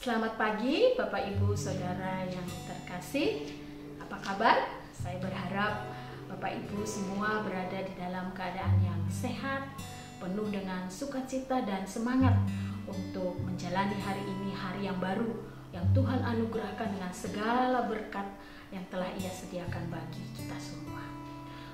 Selamat pagi Bapak Ibu Saudara yang terkasih. Apa kabar? Saya berharap Bapak Ibu semua berada di dalam keadaan yang sehat, penuh dengan sukacita dan semangat untuk menjalani hari ini, hari yang baru yang Tuhan anugerahkan dengan segala berkat yang telah Ia sediakan bagi kita semua.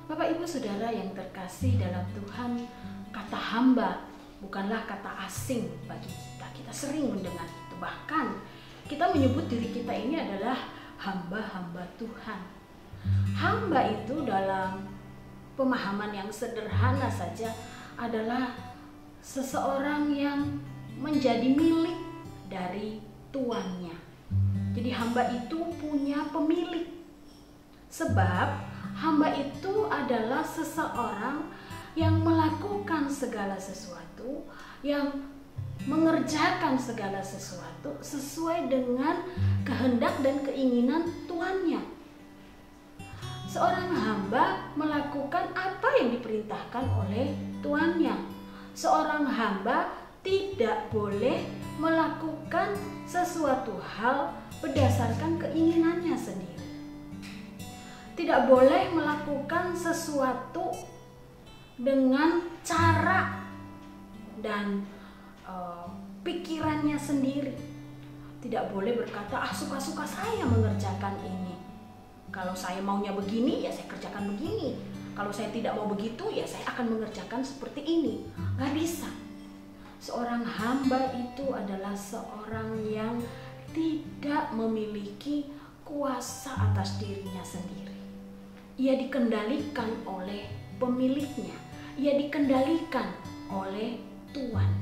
Bapak Ibu Saudara yang terkasih dalam Tuhan, kata hamba bukanlah kata asing bagi kita. Kita sering mendengar itu. Bahkan kita menyebut diri kita ini adalah hamba-hamba Tuhan. Hamba itu dalam pemahaman yang sederhana saja adalah seseorang yang menjadi milik dari tuannya. Jadi hamba itu punya pemilik. Sebab hamba itu adalah seseorang yang melakukan segala sesuatu, yang mengerjakan segala sesuatu sesuai dengan kehendak dan keinginan tuannya. Seorang hamba melakukan apa yang diperintahkan oleh tuannya. Seorang hamba tidak boleh melakukan sesuatu hal berdasarkan keinginannya sendiri. Tidak boleh melakukan sesuatu dengan cara dan pikirannya sendiri. Tidak boleh berkata, suka-suka saya mengerjakan ini. Kalau saya maunya begini, ya saya kerjakan begini. Kalau saya tidak mau begitu, ya saya akan mengerjakan seperti ini. Gak bisa. Seorang hamba itu adalah seorang yang tidak memiliki kuasa atas dirinya sendiri. Ia dikendalikan oleh pemiliknya. Ia dikendalikan oleh tuannya.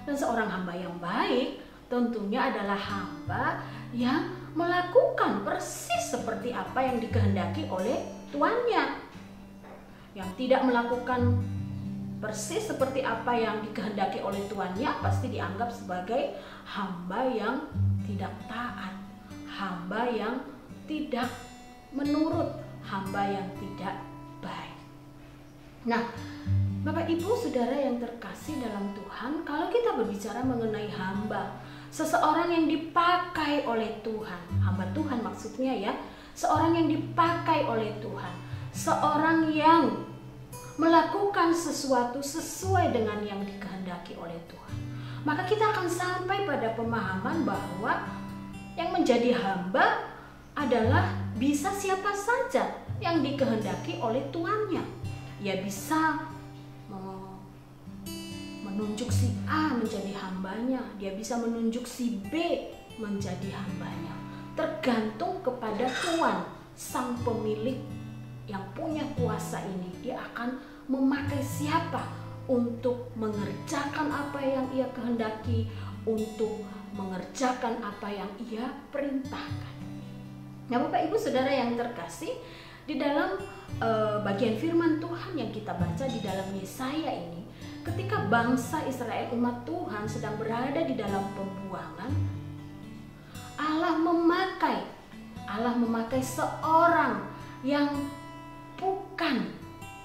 Dan seorang hamba yang baik tentunya adalah hamba yang melakukan persis seperti apa yang dikehendaki oleh tuannya. Yang tidak melakukan persis seperti apa yang dikehendaki oleh tuannya pasti dianggap sebagai hamba yang tidak taat, hamba yang tidak menurut, hamba yang tidak baik. Nah, Bapak Ibu Saudara yang terkasih dalam Tuhan, kalau kita berbicara mengenai hamba, seseorang yang dipakai oleh Tuhan, hamba Tuhan maksudnya ya, seorang yang dipakai oleh Tuhan, seorang yang melakukan sesuatu sesuai dengan yang dikehendaki oleh Tuhan. Maka kita akan sampai pada pemahaman bahwa yang menjadi hamba adalah bisa siapa saja yang dikehendaki oleh tuannya. Ya bisa menunjuk si A menjadi hambanya, dia bisa menunjuk si B menjadi hambanya. Tergantung kepada tuan, sang pemilik yang punya kuasa ini, dia akan memakai siapa untuk mengerjakan apa yang ia kehendaki, untuk mengerjakan apa yang ia perintahkan. Nah, Bapak Ibu Saudara yang terkasih, di dalam bagian firman Tuhan yang kita baca di dalam Yesaya ini, ketika bangsa Israel umat Tuhan sedang berada di dalam pembuangan, Allah memakai seorang yang bukan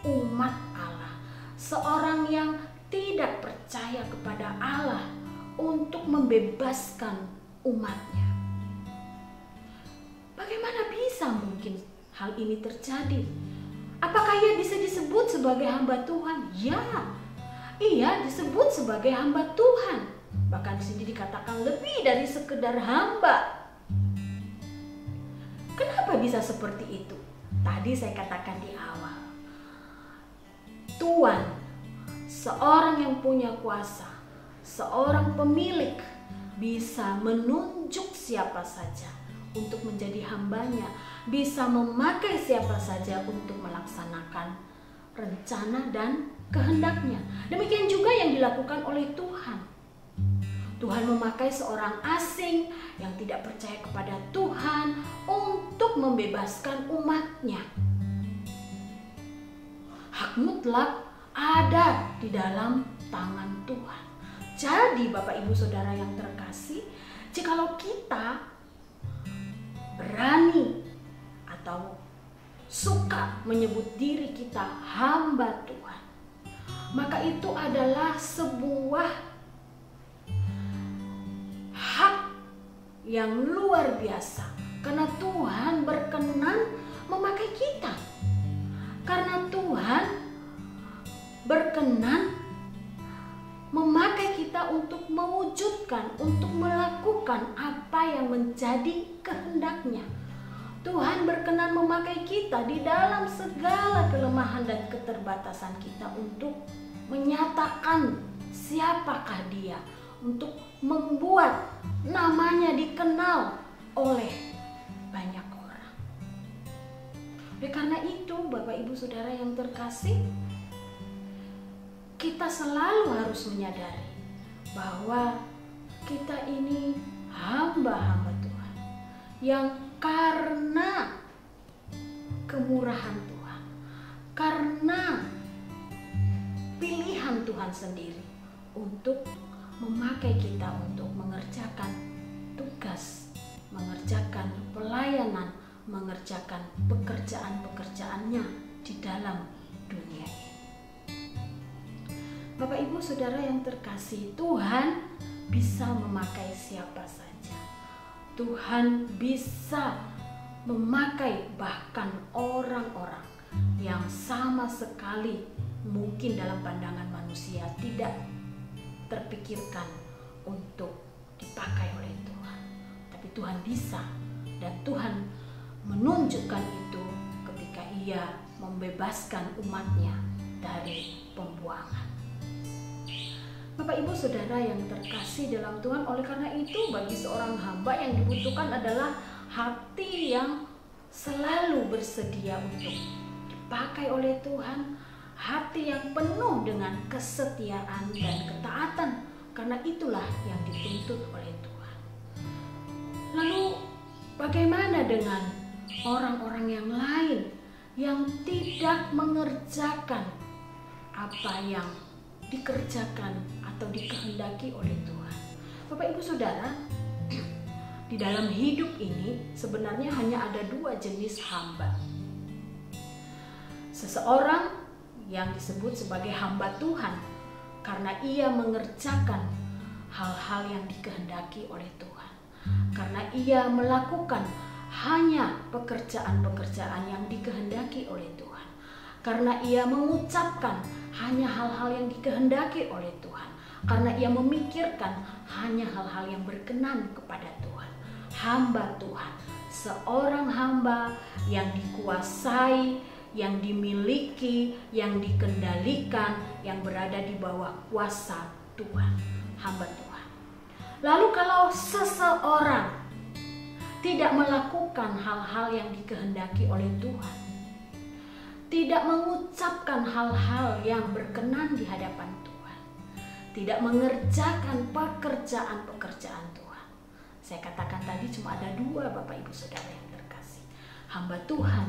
umat Allah, seorang yang tidak percaya kepada Allah untuk membebaskan umatnya. Bagaimana bisa mungkin hal ini terjadi? Apakah ia bisa disebut sebagai hamba Tuhan? Ya, ia disebut sebagai hamba Tuhan. Bahkan di sini dikatakan lebih dari sekedar hamba. Kenapa bisa seperti itu? Tadi saya katakan di awal. Tuan, seorang yang punya kuasa, seorang pemilik bisa menunjuk siapa saja untuk menjadi hambanya, bisa memakai siapa saja untuk melaksanakan rencana dan kehendaknya. Demikian juga yang dilakukan oleh Tuhan. Tuhan memakai seorang asing yang tidak percaya kepada Tuhan untuk membebaskan umatnya. Hak mutlak ada di dalam tangan Tuhan. Jadi Bapak Ibu Saudara yang terkasih, jikalau kita berani atau suka menyebut diri kita hamba Tuhan, maka itu adalah sebuah hak yang luar biasa karena Tuhan berkenan memakai kita. Karena Tuhan berkenan memakai kita untuk mewujudkan, untuk melakukan apa yang menjadi kehendaknya. Tuhan berkenan memakai kita di dalam segala kelemahan dan keterbatasan kita untuk menyatakan siapakah Dia, untuk membuat namanya dikenal oleh banyak orang. Oleh karena itu, Bapak Ibu Saudara yang terkasih, kita selalu harus menyadari bahwa kita ini hamba-hamba Tuhan yang karena kemurahan Tuhan, karena pilihan Tuhan sendiri untuk memakai kita untuk mengerjakan tugas, mengerjakan pelayanan, mengerjakan pekerjaan-pekerjaannya di dalam dunia ini. Bapak Ibu Saudara yang terkasih, Tuhan bisa memakai siapa saja. Tuhan bisa memakai bahkan orang-orang yang sama sekali mungkin dalam pandangan manusia tidak terpikirkan untuk dipakai oleh Tuhan. Tapi Tuhan bisa, dan Tuhan menunjukkan itu ketika Ia membebaskan umatnya dari pembuangan. Bapak Ibu Saudara yang terkasih dalam Tuhan, oleh karena itu bagi seorang hamba yang dibutuhkan adalah hati yang selalu bersedia untuk dipakai oleh Tuhan, hati yang penuh dengan kesetiaan dan ketaatan, karena itulah yang dituntut oleh Tuhan. Lalu bagaimana dengan orang-orang yang lain yang tidak mengerjakan apa yang dikerjakan atau dikehendaki oleh Tuhan? Bapak Ibu Saudara, di dalam hidup ini sebenarnya hanya ada dua jenis hamba. Seseorang yang disebut sebagai hamba Tuhan karena ia mengerjakan hal-hal yang dikehendaki oleh Tuhan, karena ia melakukan hanya pekerjaan-pekerjaan yang dikehendaki oleh Tuhan, karena ia mengucapkan hanya hal-hal yang dikehendaki oleh Tuhan, karena ia memikirkan hanya hal-hal yang berkenan kepada Tuhan. Hamba Tuhan, seorang hamba yang dikuasai, yang dimiliki, yang dikendalikan, yang berada di bawah kuasa Tuhan, hamba Tuhan. Lalu kalau seseorang tidak melakukan hal-hal yang dikehendaki oleh Tuhan, tidak mengucapkan hal-hal yang berkenan di hadapan Tuhan, tidak mengerjakan pekerjaan-pekerjaan Tuhan. Saya katakan tadi cuma ada dua, Bapak Ibu Saudara yang terkasih. Hamba Tuhan,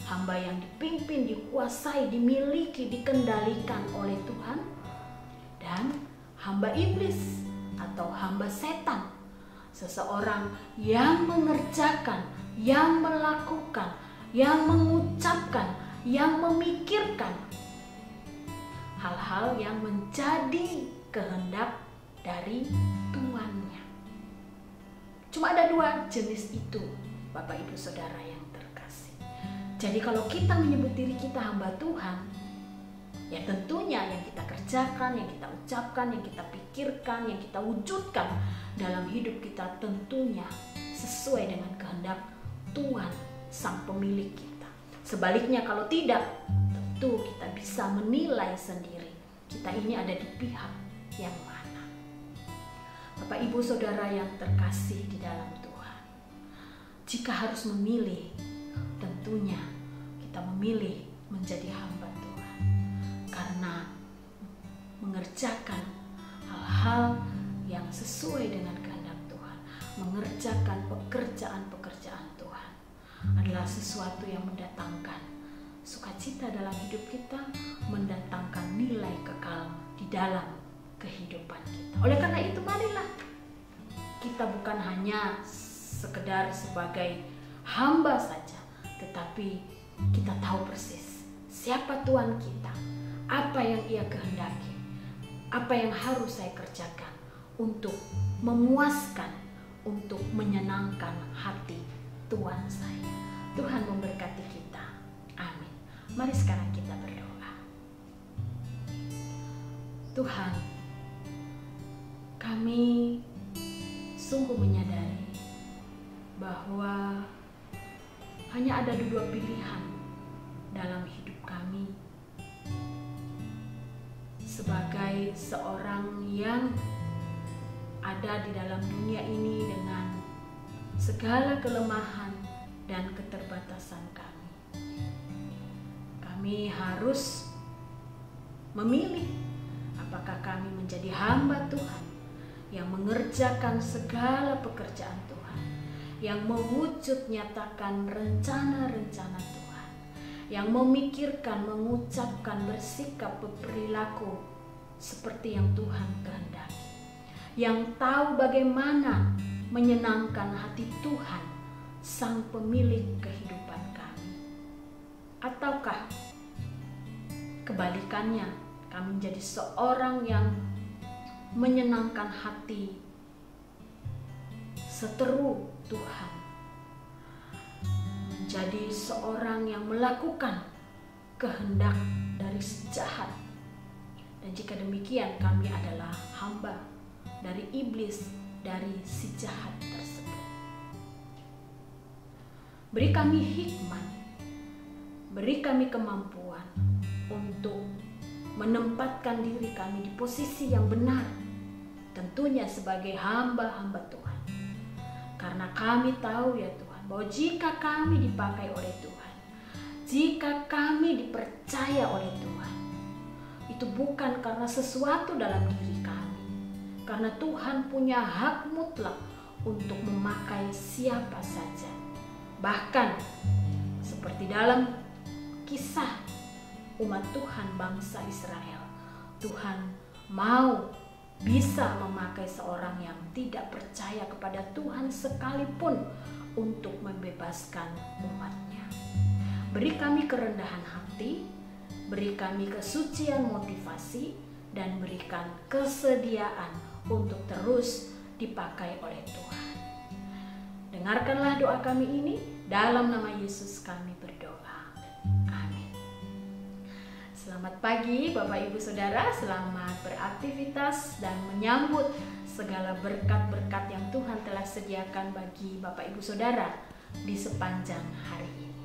hamba yang dipimpin, dikuasai, dimiliki, dikendalikan oleh Tuhan, dan hamba iblis atau hamba setan, seseorang yang mengerjakan, yang melakukan, yang mengucapkan, yang memikirkan hal-hal yang menjadi kehendak dari tuannya. Cuma ada dua jenis itu, Bapak Ibu Saudara yang terkasih. Jadi kalau kita menyebut diri kita hamba Tuhan, ya tentunya yang kita kerjakan, yang kita ucapkan, yang kita pikirkan, yang kita wujudkan dalam hidup kita tentunya sesuai dengan kehendak Tuhan, Sang Pemilik kita. Sebaliknya kalau tidak, tentu kita bisa menilai sendiri kita ini ada di pihak yang mana. Bapak Ibu Saudara yang terkasih di dalam Tuhan, jika harus memilih, tentunya kita memilih menjadi hamba Tuhan karena mengerjakan hal-hal yang sesuai dengan kehendak Tuhan, mengerjakan pekerjaan-pekerjaan Tuhan adalah sesuatu yang mendatangkan sukacita dalam hidup kita, mendatangkan nilai kekal di dalam kehidupan kita. Oleh karena itu, marilah kita bukan hanya sekedar sebagai hamba saja, tetapi kita tahu persis siapa Tuhan kita, apa yang Ia kehendaki, apa yang harus saya kerjakan untuk memuaskan, untuk menyenangkan hati Tuhan saya. Tuhan memberkati kita. Amin. Mari sekarang kita berdoa. Tuhan, kami sungguh menyadari bahwa hanya ada dua pilihan dalam hidup kami sebagai seorang yang ada di dalam dunia ini dengan segala kelemahan dan keterbatasan kami. Kami harus memilih apakah kami menjadi hamba Tuhan yang mengerjakan segala pekerjaan Tuhan, yang mewujud nyatakan rencana-rencana Tuhan, yang memikirkan, mengucapkan, bersikap, berperilaku seperti yang Tuhan kehendaki, yang tahu bagaimana menyenangkan hati Tuhan, Sang Pemilik kehidupan kami. Ataukah kebalikannya, kami menjadi seorang yang menyenangkan hati seteru Tuhan, menjadi seorang yang melakukan kehendak dari si jahat. Dan jika demikian, kami adalah hamba dari iblis, dari si jahat tersebut. Beri kami hikmat, beri kami kemampuan untuk menempatkan diri kami di posisi yang benar, tentunya sebagai hamba-hamba Tuhan. Karena kami tahu ya Tuhan, bahwa jika kami dipakai oleh Tuhan, jika kami dipercaya oleh Tuhan, itu bukan karena sesuatu dalam diri kami, karena Tuhan punya hak mutlak untuk memakai siapa saja. Bahkan seperti dalam kisah umat Tuhan bangsa Israel, Tuhan mau bisa memakai seorang yang tidak percaya kepada Tuhan sekalipun untuk membebaskan umatnya. Beri kami kerendahan hati, beri kami kesucian motivasi, dan berikan kesediaan untuk terus dipakai oleh Tuhan. Dengarkanlah doa kami ini, dalam nama Yesus kami berdoa. Amin. Selamat pagi Bapak Ibu Saudara, selamat beraktivitas dan menyambut segala berkat-berkat yang Tuhan telah sediakan bagi Bapak Ibu Saudara di sepanjang hari ini.